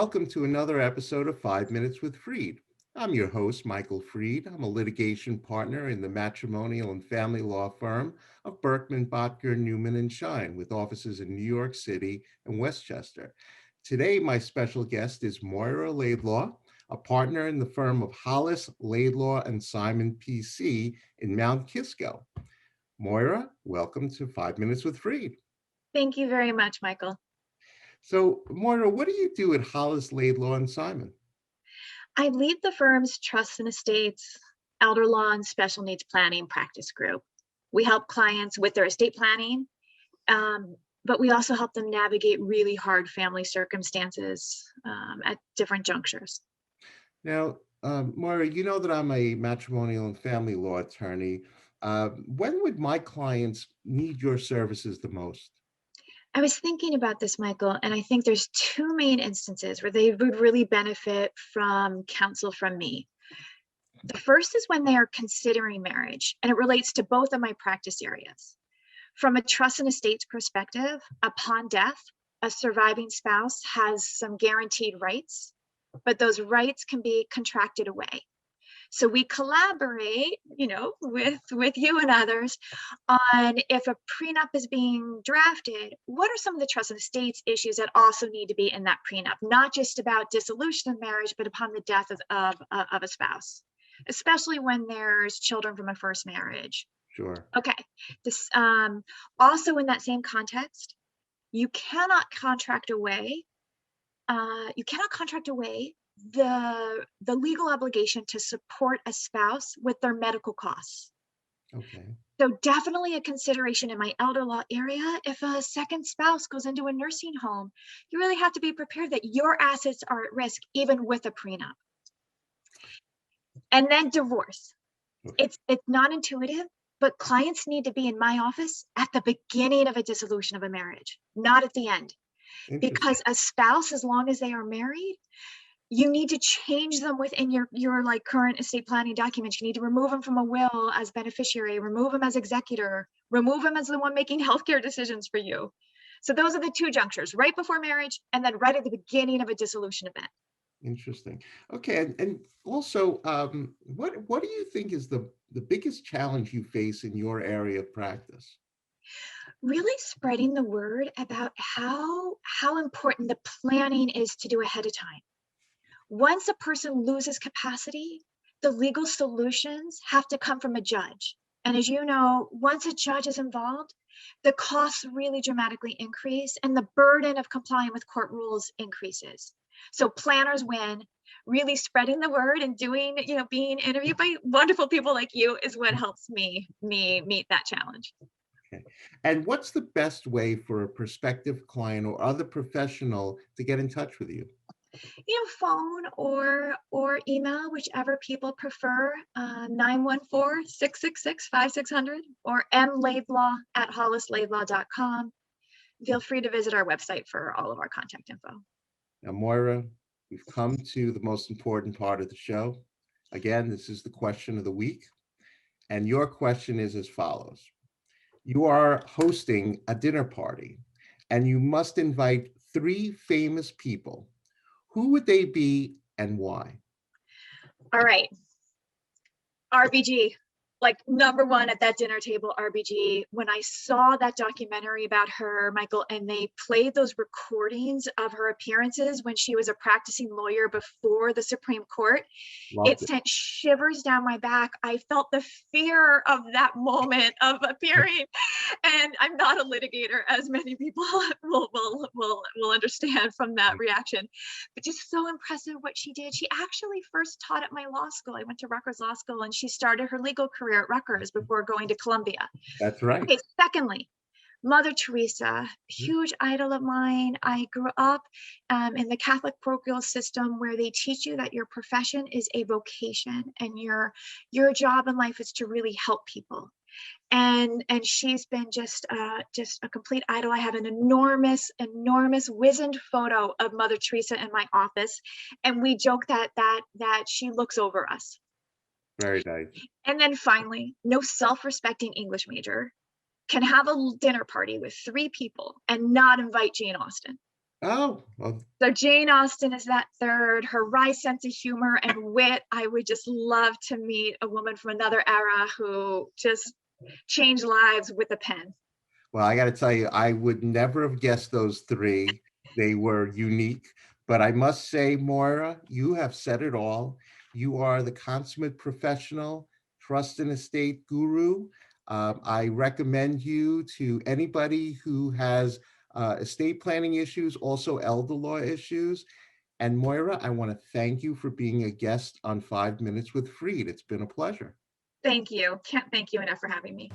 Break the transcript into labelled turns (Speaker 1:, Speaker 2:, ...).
Speaker 1: welcome to another episode of 5 Minutes with Freed. I'm your host, Michael Freed. I'm a litigation partner in the matrimonial and family law firm of Berkman, Botker, Newman, and Shine, with offices in New York City and Westchester. Today, my special guest is Moira Laidlaw, a partner in the firm of Hollis, Laidlaw, and Simon PC in Mount Kisco. Moira, welcome to 5 Minutes with Freed.
Speaker 2: Thank you very much, Michael.
Speaker 1: So, Moira, what do you do at Hollis, Laidlaw, and Simon?
Speaker 2: I lead the firm's trust and estates, elder law, and special needs planning practice group. We help clients with their estate planning, but we also help them navigate really hard family circumstances at different junctures.
Speaker 1: Now, Moira, you know that I'm a matrimonial and family law attorney. When would my clients need your services the most?
Speaker 2: I was thinking about this, Michael, and I think there's two main instances where they would really benefit from counsel from me. The first is when they are considering marriage, and it relates to both of my practice areas. From a trust and estates perspective, upon death, a surviving spouse has some guaranteed rights, but those rights can be contracted away. So we collaborate, with you and others on if a prenup is being drafted, what are some of the trust and estates issues that also need to be in that prenup, not just about dissolution of marriage, but upon the death of a spouse, especially when there's children from a first marriage.
Speaker 1: Sure.
Speaker 2: Okay. This also in that same context, you cannot contract away. The legal obligation to support a spouse with their medical costs.
Speaker 1: Okay.
Speaker 2: So definitely a consideration in my elder law area. If a second spouse goes into a nursing home, you really have to be prepared that your assets are at risk, even with a prenup. And then divorce.
Speaker 1: Okay.
Speaker 2: It's not intuitive, but clients need to be in my office at the beginning of a dissolution of a marriage, not at the end. Because a spouse, as long as they are married, you need to change them within your like current estate planning documents. You need to remove them from a will as beneficiary, remove them as executor, remove them as the one making healthcare decisions for you. So those are the two junctures, right before marriage and then right at the beginning of a dissolution event.
Speaker 1: Interesting. Okay, and also, what do you think is the biggest challenge you face in your area of practice?
Speaker 2: Really spreading the word about how important the planning is to do ahead of time. Once a person loses capacity, the legal solutions have to come from a judge. And as you know, once a judge is involved, the costs really dramatically increase and the burden of complying with court rules increases. So planners win. Really spreading the word and doing, being interviewed by wonderful people like you is what helps me meet that challenge.
Speaker 1: Okay. And what's the best way for a prospective client or other professional to get in touch with you?
Speaker 2: Phone or email, whichever people prefer, 914-666-5600 or mlaidlaw@hollislaidlaw.com. Feel free to visit our website for all of our contact info.
Speaker 1: Now, Moira, we've come to the most important part of the show. Again, this is the question of the week. And your question is as follows. You are hosting a dinner party and you must invite 3 famous people. Who would they be and why?
Speaker 2: All right. RBG, like number one at that dinner table, RBG. When I saw that documentary about her, Michael, and they played those recordings of her appearances when she was a practicing lawyer before the Supreme Court, it sent shivers down my back. I felt the fear of that moment of appearing. And I'm not a litigator, as many people will understand from that reaction, but just so impressive what she did. She actually first taught at my law school. I went to Rutgers Law School and she started her legal career at Rutgers before going to Columbia.
Speaker 1: That's right.
Speaker 2: Okay, secondly, Mother Teresa, huge idol of mine. I grew up in the Catholic parochial system where they teach you that your profession is a vocation and your job in life is to really help people. And she's been just a complete idol. I have an enormous wizened photo of Mother Teresa in my office, and we joke that she looks over us.
Speaker 1: Very nice.
Speaker 2: And then finally, no self-respecting English major can have a dinner party with 3 people and not invite Jane Austen.
Speaker 1: Oh, well,
Speaker 2: So Jane Austen is that third. Her wry sense of humor and wit. I would just love to meet a woman from another era who just changed lives with a pen.
Speaker 1: well, I got to tell you, I would never have guessed those three. They were unique. But I must say, Moira, you have said it all. You are the consummate professional, trust and estate guru. I recommend you to anybody who has estate planning issues, also elder law issues. And Moira, I want to thank you for being a guest on 5 Minutes with Freed. It's been a pleasure.
Speaker 2: Thank you. Can't thank you enough for having me.